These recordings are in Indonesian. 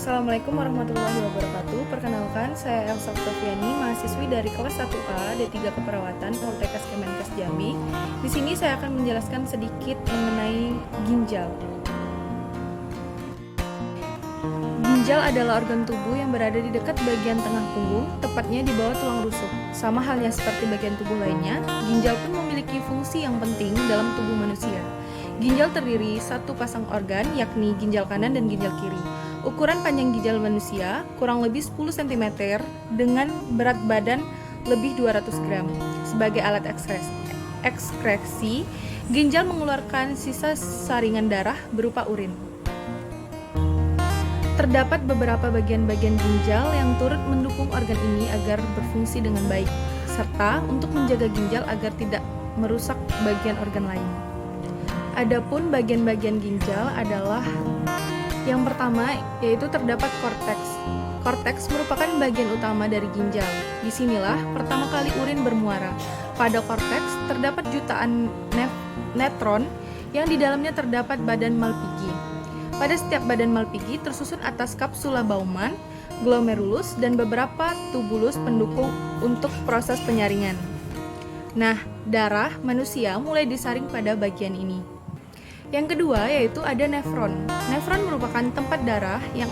Assalamualaikum warahmatullahi wabarakatuh. Perkenalkan, saya Elsa Oktaviani, mahasiswi dari kelas 1A D3 Keperawatan Poltekkes Kemenkes Jambi. Di sini saya akan menjelaskan sedikit mengenai ginjal. Ginjal adalah organ tubuh yang berada di dekat bagian tengah punggung, tepatnya di bawah tulang rusuk. Sama halnya seperti bagian tubuh lainnya, ginjal pun memiliki fungsi yang penting dalam tubuh manusia. Ginjal terdiri satu pasang organ, yakni ginjal kanan dan ginjal kiri. Ukuran panjang ginjal manusia kurang lebih 10 cm dengan berat badan lebih 200 gram. Sebagai alat ekskresi, ginjal mengeluarkan sisa saringan darah berupa urin. Terdapat beberapa bagian-bagian ginjal yang turut mendukung organ ini agar berfungsi dengan baik, serta untuk menjaga ginjal agar tidak merusak bagian organ lain. Adapun bagian-bagian ginjal adalah yang pertama, yaitu terdapat korteks. Korteks merupakan bagian utama dari ginjal. Disinilah pertama kali urin bermuara. Pada korteks terdapat jutaan netron yang di dalamnya terdapat badan Malpighi. Pada setiap badan Malpighi tersusun atas kapsula Bowman, glomerulus, dan beberapa tubulus pendukung untuk proses penyaringan. Nah, darah manusia mulai disaring pada bagian ini. Yang kedua yaitu ada nefron. Nefron merupakan tempat darah yang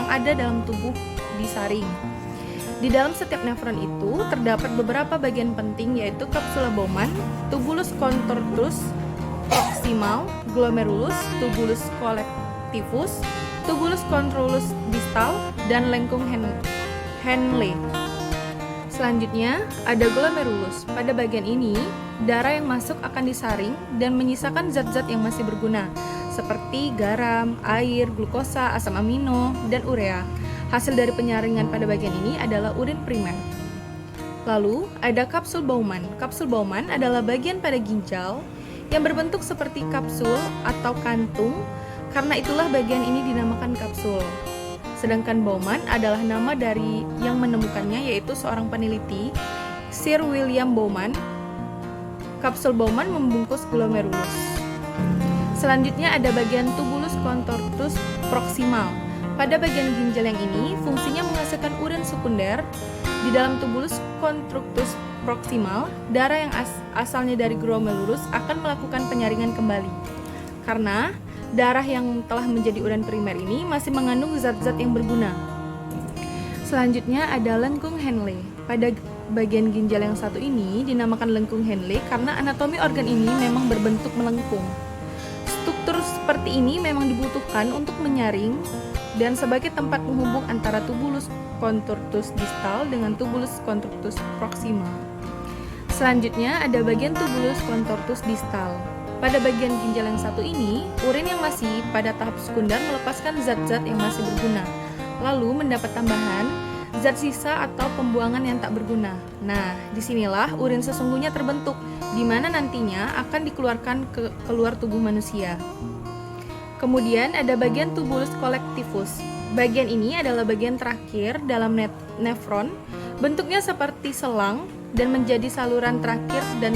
ada dalam tubuh disaring. Di dalam setiap nefron itu terdapat beberapa bagian penting yaitu kapsula Bowman, tubulus contortus proximal, glomerulus, tubulus collectivus, tubulus contortus distal, dan lengkung Henle. Selanjutnya ada glomerulus. Pada bagian ini, darah yang masuk akan disaring dan menyisakan zat-zat yang masih berguna, seperti garam, air, glukosa, asam amino, dan urea. Hasil dari penyaringan pada bagian ini adalah urin primer. Lalu, ada kapsul Bowman. Kapsul Bowman adalah bagian pada ginjal yang berbentuk seperti kapsul atau kantung, karena itulah bagian ini dinamakan kapsul. Sedangkan Bowman adalah nama dari yang menemukannya, yaitu seorang peneliti, Sir William Bowman. Kapsul Bowman membungkus glomerulus. Selanjutnya ada bagian tubulus contortus proximal. Pada bagian ginjal yang ini, fungsinya menghasilkan urin sekunder. Di dalam tubulus contortus proximal, darah yang asalnya dari glomerulus akan melakukan penyaringan kembali. Karena darah yang telah menjadi urin primer ini masih mengandung zat-zat yang berguna. Selanjutnya ada lengkung Henle. Pada bagian ginjal yang satu ini dinamakan lengkung Henle karena anatomi organ ini memang berbentuk melengkung. Struktur seperti ini memang dibutuhkan untuk menyaring dan sebagai tempat penghubung antara tubulus contortus distal dengan tubulus contortus proximal. Selanjutnya ada bagian tubulus contortus distal. Pada bagian ginjal yang satu ini, urin yang masih pada tahap sekunder melepaskan zat-zat yang masih berguna, lalu mendapat tambahan zat sisa atau pembuangan yang tak berguna. Nah, disinilah urin sesungguhnya terbentuk, di mana nantinya akan dikeluarkan keluar tubuh manusia. Kemudian ada bagian tubulus collectivus. Bagian ini adalah bagian terakhir dalam nefron, bentuknya seperti selang dan menjadi saluran terakhir dan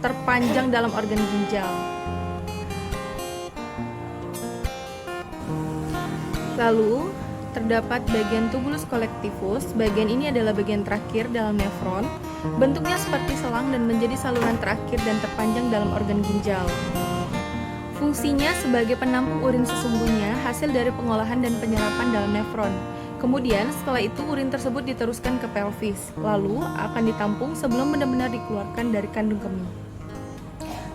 terpanjang dalam organ ginjal. Lalu, terdapat bagian tubulus collectivus. Bagian ini adalah bagian terakhir dalam nefron, bentuknya seperti selang dan menjadi saluran terakhir dan terpanjang dalam organ ginjal. Fungsinya sebagai penampung urin sesungguhnya hasil dari pengolahan dan penyerapan dalam nefron. Kemudian setelah itu urin tersebut diteruskan ke pelvis, lalu akan ditampung sebelum benar-benar dikeluarkan dari kandung kemih.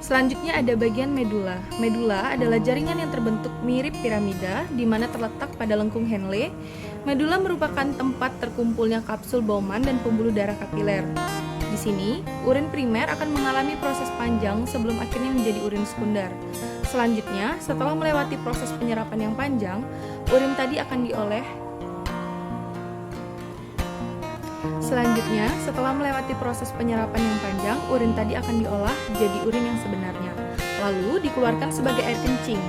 Selanjutnya ada bagian medula. Medula adalah jaringan yang terbentuk mirip piramida di mana terletak pada lengkung Henle. Medula merupakan tempat terkumpulnya kapsul Bowman dan pembuluh darah kapiler. Di sini, urin primer akan mengalami proses panjang sebelum akhirnya menjadi urin sekunder. Selanjutnya, setelah melewati proses penyerapan yang panjang, urin tadi akan diolah. Selanjutnya, setelah melewati proses penyerapan yang panjang, urin tadi akan diolah jadi urin yang sebenarnya. Lalu dikeluarkan sebagai air kencing.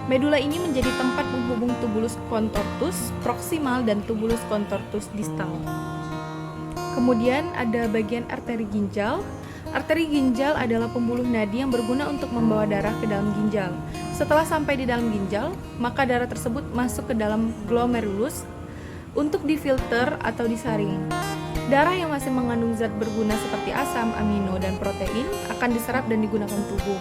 Medula ini menjadi tempat penghubung tubulus contortus proximal dan tubulus contortus distal. Kemudian ada bagian arteri ginjal. Arteri ginjal adalah pembuluh nadi yang berguna untuk membawa darah ke dalam ginjal. Setelah sampai di dalam ginjal, maka darah tersebut masuk ke dalam glomerulus untuk difilter atau disaring. Darah yang masih mengandung zat berguna seperti asam, amino, dan protein akan diserap dan digunakan tubuh.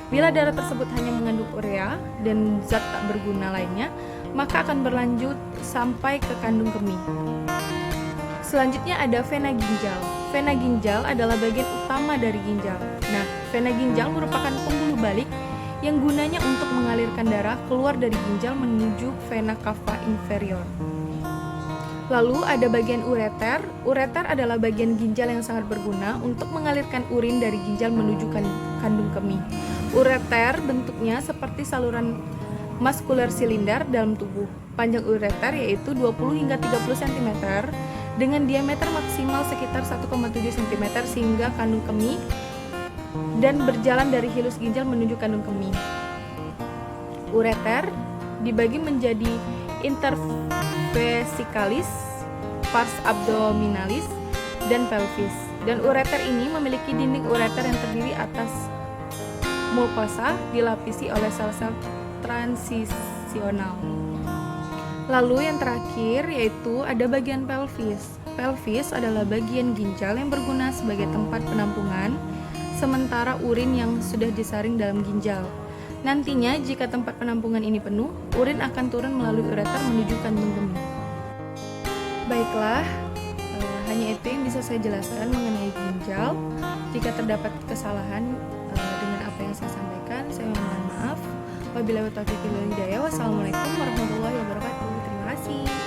Bila darah tersebut hanya mengandung urea dan zat tak berguna lainnya, maka akan berlanjut sampai ke kandung kemih. Selanjutnya ada vena ginjal. Vena ginjal adalah bagian utama dari ginjal. Nah, vena ginjal merupakan pembuluh balik yang gunanya untuk mengalirkan darah keluar dari ginjal menuju vena cava inferior. Lalu ada bagian ureter. Ureter adalah bagian ginjal yang sangat berguna untuk mengalirkan urin dari ginjal menuju kandung kemih. Ureter bentuknya seperti saluran muskuler silinder dalam tubuh. Panjang ureter yaitu 20 hingga 30 cm dengan diameter maksimal sekitar 1,7 cm sehingga kandung kemih dan berjalan dari hilus ginjal menuju kandung kemih. Ureter dibagi menjadi intervesikalis, pars abdominalis, dan pelvis. Dan ureter ini memiliki dinding ureter yang terdiri atas mukosa dilapisi oleh sel-sel transisional. Lalu yang terakhir yaitu ada bagian pelvis. Pelvis adalah bagian ginjal yang berguna sebagai tempat penampungan sementara urin yang sudah disaring dalam ginjal. Nantinya jika tempat penampungan ini penuh, urin akan turun melalui ureter menuju kandung kemih. Baiklah, hanya itu yang bisa saya jelaskan mengenai ginjal. Jika terdapat kesalahan dengan apa yang saya sampaikan, saya mohon maaf. Wabillahi taufiq wal hidayah. Wassalamualaikum warahmatullahi wabarakatuh. Terima kasih.